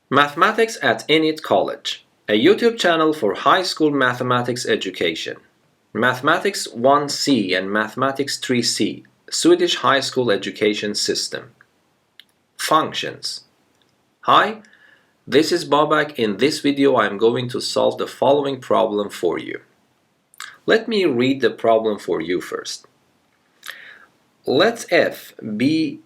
Mathematics at Init College, a YouTube channel for high school mathematics education. Mathematics 1C and Mathematics 3C, Swedish high school education system. Functions. Hi, this is Babak. In this video I am going to solve the following problem for you. Let me read the problem for you first. Let f be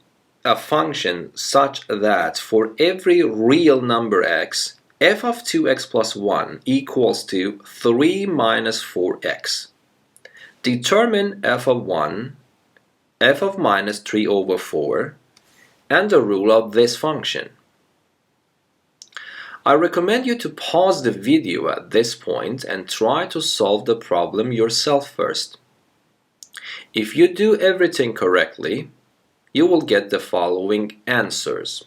a function such that for every real number x, f of 2x plus 1 equals to 3 minus 4x. Determine f of 1, f of minus 3 over 4, and the rule of this function. I recommend you to pause the video at this point and try to solve the problem yourself first. If you do everything correctly, you will get the following answers.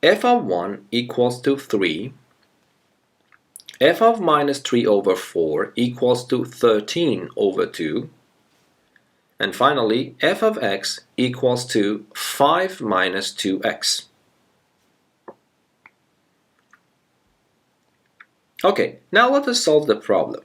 F of 1 equals to 3. F of minus 3 over 4 equals to 13 over 2. And finally, f of x equals to 5 minus 2x. Okay, now let us solve the problem.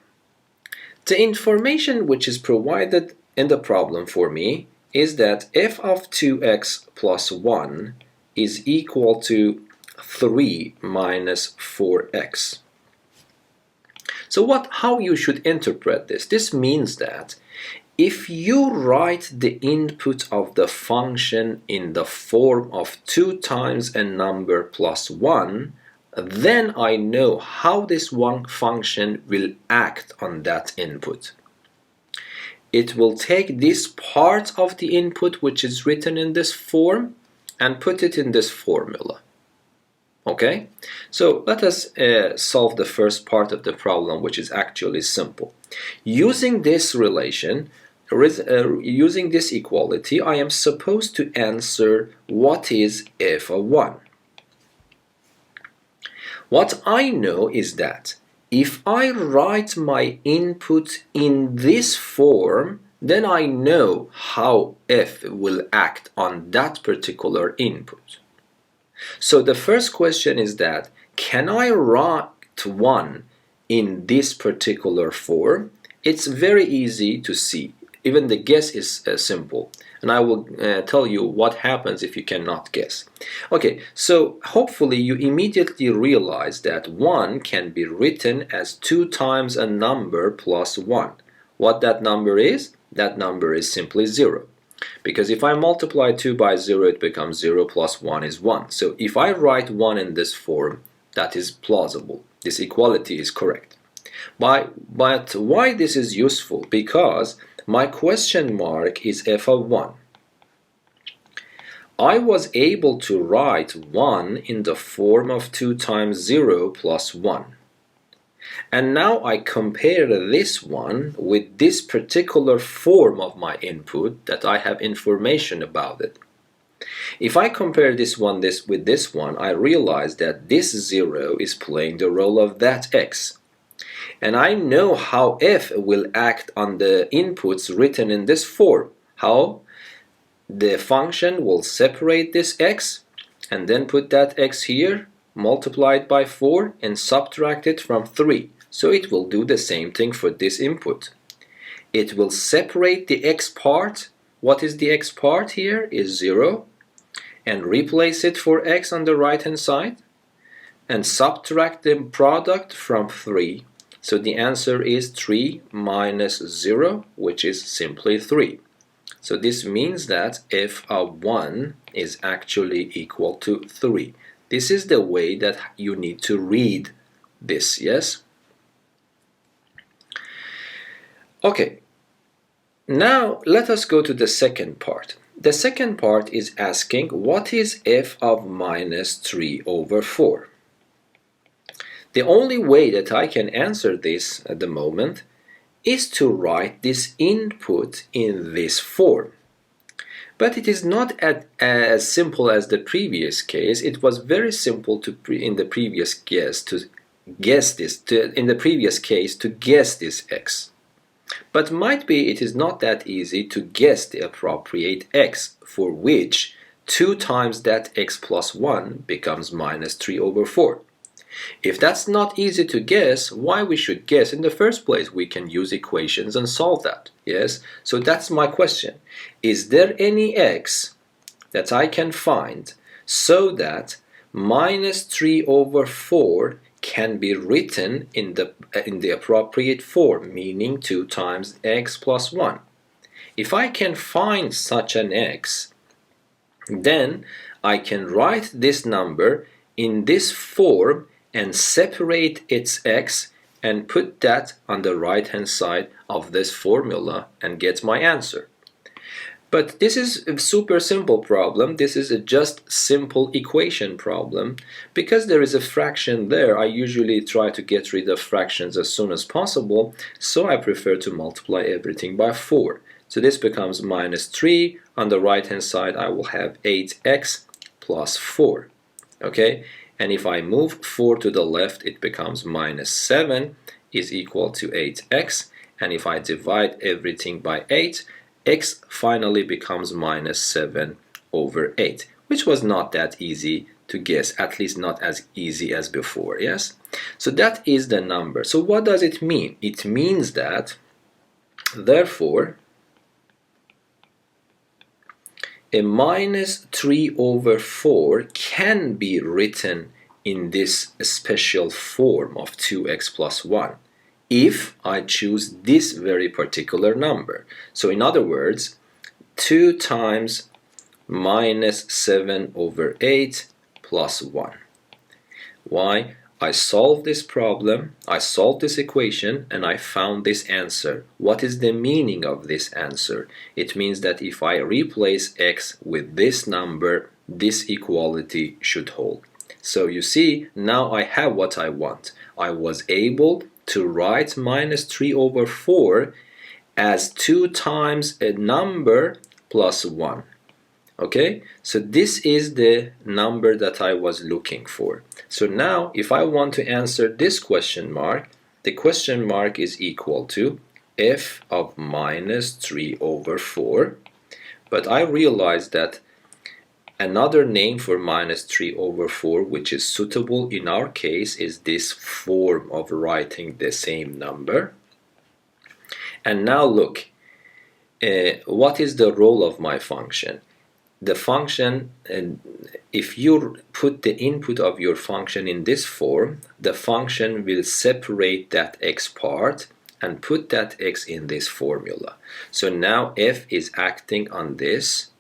The information which is provided in the problem for me is that f of 2x plus 1 is equal to 3 minus 4x. So how you should interpret this? This means that if you write the input of the function in the form of 2 times a number plus 1, then I know how this one function will act on that input. It will take this part of the input which is written in this form and put it in this formula. Okay? So let us solve the first part of the problem, which is actually simple. Using this relation, using this equality, I am supposed to answer what is f of 1. What I know is that if I write my input in this form, then I know how f will act on that particular input. So the first question is that, can I write 1 in this particular form? It's very easy to see. Even the guess is simple. And I will tell you what happens if you cannot guess. Okay, so hopefully you immediately realize that 1 can be written as 2 times a number plus 1. What that number is? That number is simply 0. Because if I multiply 2 by 0, it becomes 0 plus 1 is 1. So if I write 1 in this form, that is plausible. This equality is correct. But why this is useful? Because my question mark is f of 1. I was able to write 1 in the form of 2 times 0 plus 1. And now I compare this one with this particular form of my input that I have information about it. If I compare this with this one, I realize that this 0 is playing the role of that x. And I know how f will act on the inputs written in this form. How? The function will separate this x and then put that x here, multiply it by 4 and subtract it from 3. So it will do the same thing for this input. It will separate the x part. What is the x part here? Is 0. And replace it for x on the right hand side. And subtract the product from 3. So the answer is 3 minus 0, which is simply 3. So this means that f of 1 is actually equal to 3. This is the way that you need to read this, yes? Okay, now let us go to the second part. The second part is asking what is f of minus 3 over 4? The only way that I can answer this at the moment is to write this input in this form. But it is not as simple as the previous case. It was very simple in the previous case to guess this x. But might be it is not that easy to guess the appropriate x for which 2 times that x plus 1 becomes minus 3 over 4. If that's not easy to guess, why we should guess in the first place? We can use equations and solve that. Yes? So that's my question. Is there any x that I can find so that minus 3 over 4 can be written in the appropriate form, meaning 2 times x plus 1? If I can find such an x, then I can write this number in this form and separate its x and put that on the right hand side of this formula and get my answer. But this is a super simple problem. This is a just simple equation problem. Because there is a fraction there, I usually try to get rid of fractions as soon as possible, so I prefer to multiply everything by 4. So this becomes minus 3. On the right hand side I will have 8x plus 4. Okay? And if I move 4 to the left, it becomes minus 7 is equal to 8x. And if I divide everything by 8, x finally becomes minus 7 over 8, which was not that easy to guess, at least not as easy as before, yes? So that is the number. So what does it mean? It means that, therefore, a minus 3 over 4 can be written in this special form of 2x plus 1 if I choose this very particular number. So in other words, 2 times minus 7 over 8 plus 1. Why? I solved this problem, I solved this equation, and I found this answer. What is the meaning of this answer? It means that if I replace x with this number, this equality should hold. So you see, now I have what I want. I was able to write minus 3 over 4 as 2 times a number plus 1. Okay, so this is the number that I was looking for. So now if I want to answer this question mark, the question mark is equal to f of minus 3 over 4. But I realized that another name for minus 3 over 4, which is suitable in our case, is this form of writing the same number. And now look, what is the role of my function? The function, if you put the input of your function in this form, the function will separate that x part and put that x in this formula. So now f is acting on this,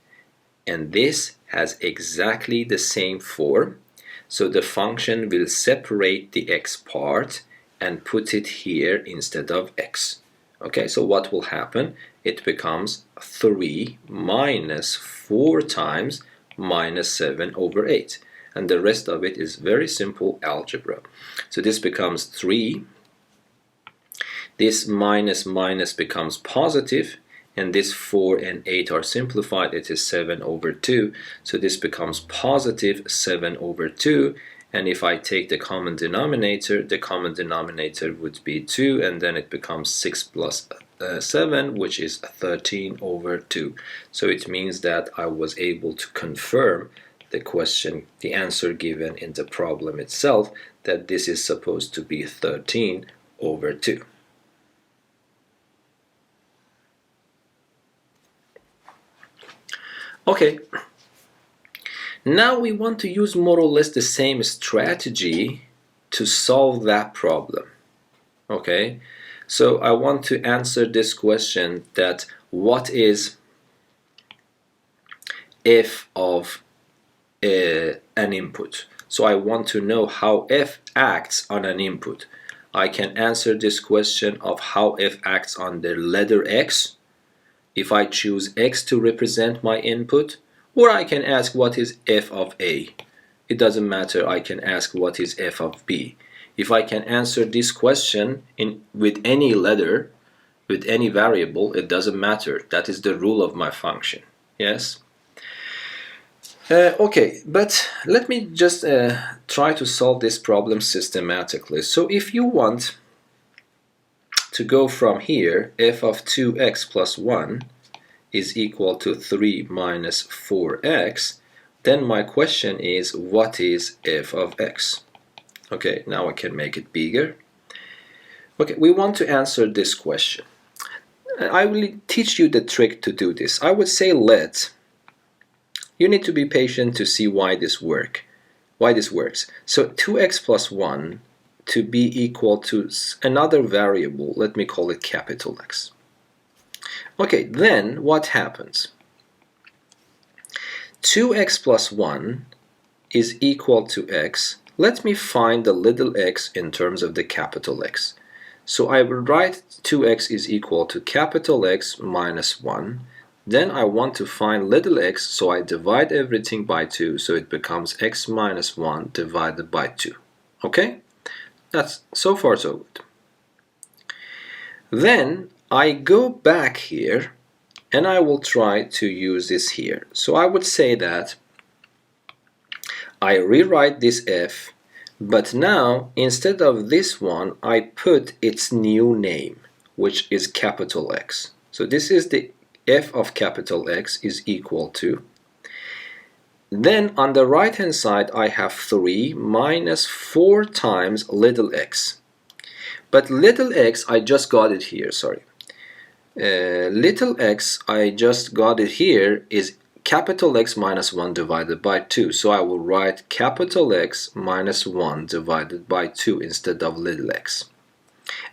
and this has exactly the same form. So the function will separate the x part and put it here instead of x. Okay, so what will happen? It becomes 3 minus 4 times minus 7 over 8. And the rest of it is very simple algebra. So this becomes 3. This minus minus becomes positive, and this 4 and 8 are simplified. It is 7 over 2. So this becomes positive 7 over 2. And if I take the common denominator would be 2, and then it becomes 6 plus 7, which is 13 over 2. So it means that I was able to confirm the question, the answer given in the problem itself, that this is supposed to be 13 over 2. Okay. Now we want to use more or less the same strategy to solve that problem. Okay, so I want to answer this question, that what is f of an input? So I want to know how f acts on an input. I can answer this question of how f acts on the letter x if I choose x to represent my input. Or I can ask what is f of a. It doesn't matter, I can ask what is f of b. If I can answer this question with any letter, with any variable, it doesn't matter. That is the rule of my function. Yes? Okay, but let me just try to solve this problem systematically. So if you want to go from here, f of 2x plus 1 is equal to 3 minus 4x, then my question is, what is f of x? Okay, now I can make it bigger. Okay, we want to answer this question. I will teach you the trick to do this. I would say you need to be patient to see why this works. So 2x plus 1 to be equal to another variable, let me call it capital X. Okay, then what happens? 2x plus 1 is equal to x. Let me find the little x in terms of the capital X. So I will write 2x is equal to capital X minus 1. Then I want to find little x, so I divide everything by 2, so it becomes x minus 1 divided by 2. Okay? That's so far so good. Then I go back here and I will try to use this here. So I would say that I rewrite this f, but now instead of this one I put its new name, which is capital X. So this is the f of capital X is equal to, then on the right hand side I have 3 minus 4 times little x. But little x, I just got it here, sorry. Little x, I just got it here, is capital X minus 1 divided by 2. So I will write capital X minus 1 divided by 2 instead of little x.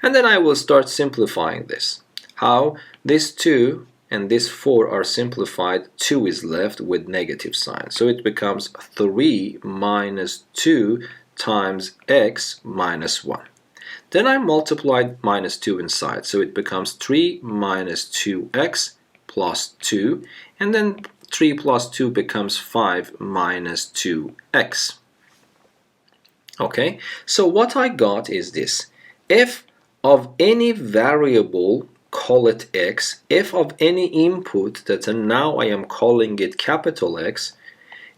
And then I will start simplifying this. How? This 2 and this 4 are simplified. 2 is left with negative sign. So it becomes 3 minus 2 times x minus 1. Then I multiplied minus 2 inside. So it becomes 3 minus 2x plus 2. And then 3 plus 2 becomes 5 minus 2x. Okay, so what I got is this. F of any variable, call it x, f of any input that now I am calling it capital X,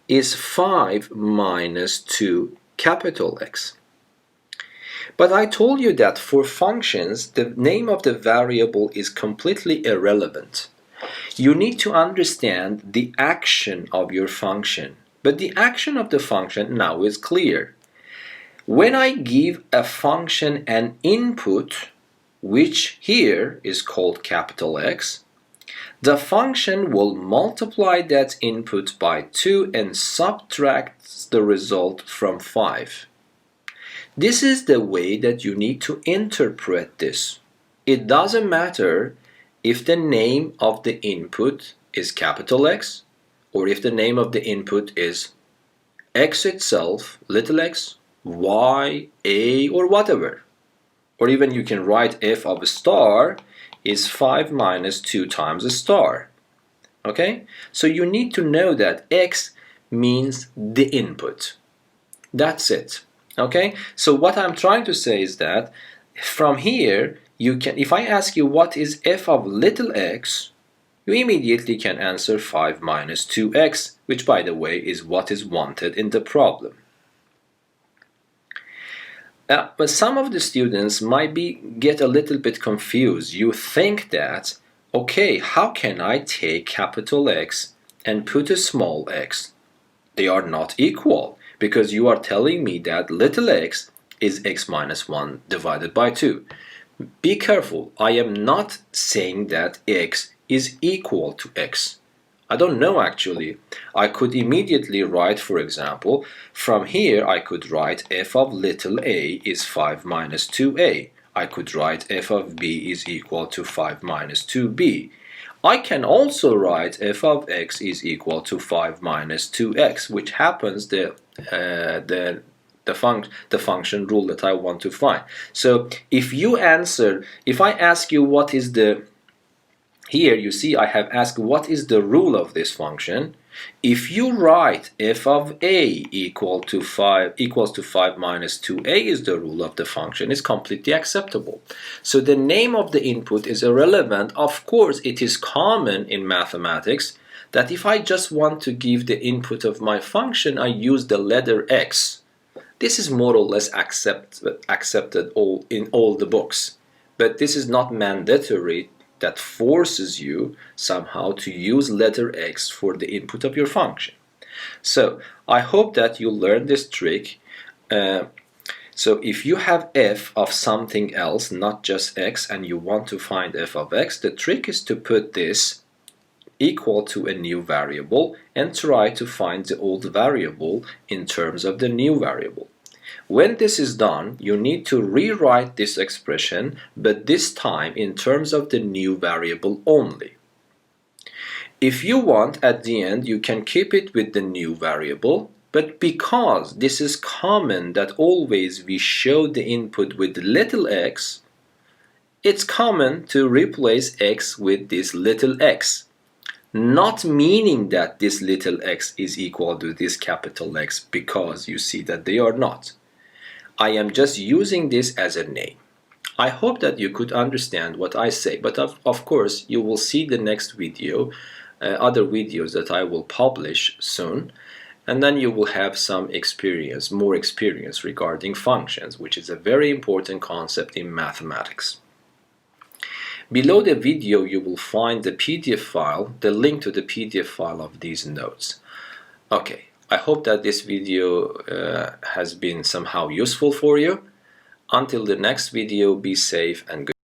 is 5 minus 2 capital X. But I told you that for functions, the name of the variable is completely irrelevant. You need to understand the action of your function. But the action of the function now is clear. When I give a function an input, which here is called capital X, the function will multiply that input by 2 and subtract the result from 5. This is the way that you need to interpret this. It doesn't matter if the name of the input is capital X or if the name of the input is x itself, little x, y, a, or whatever. Or even you can write f of a star is 5 minus 2 times a star. Okay? So you need to know that x means the input. That's it. Okay? So what I'm trying to say is that from here, you can, if I ask you what is f of little x, you immediately can answer 5 minus 2x, which by the way is what is wanted in the problem. But some of the students might get a little bit confused. You think that, okay, how can I take capital X and put a small x? They are not equal, because you are telling me that little x is x minus 1 divided by 2. Be careful, I am not saying that x is equal to x. I don't know actually. I could immediately write, for example, from here I could write f of little a is 5 minus 2a. I could write f of b is equal to 5 minus 2b. I can also write f of x is equal to 5 minus 2x, which happens the function rule that I want to find. So if I ask you what is the, here you see I have asked what is the rule of this function. If you write f of a equals to 5 minus 2a is the rule of the function, it's completely acceptable. So the name of the input is irrelevant. Of course, it is common in mathematics that if I just want to give the input of my function, I use the letter x. This is more or less accepted in all the books. But this is not mandatory that forces you somehow to use letter x for the input of your function. So I hope that you learned this trick. So if you have f of something else, not just x, and you want to find f of x, the trick is to put this equal to a new variable and try to find the old variable in terms of the new variable. When this is done, you need to rewrite this expression, but this time in terms of the new variable only. If you want, at the end, you can keep it with the new variable, but because this is common that always we show the input with little x, it's common to replace x with this little x. Not meaning that this little x is equal to this capital X, because you see that they are not. I am just using this as a name. I hope that you could understand what I say, but of course you will see the next video, other videos that I will publish soon, and then you will have some experience, more experience regarding functions, which is a very important concept in mathematics. Below the video you will find the PDF file, the link to the PDF file of these notes. Okay, I hope that this video has been somehow useful for you. Until the next video, be safe and good.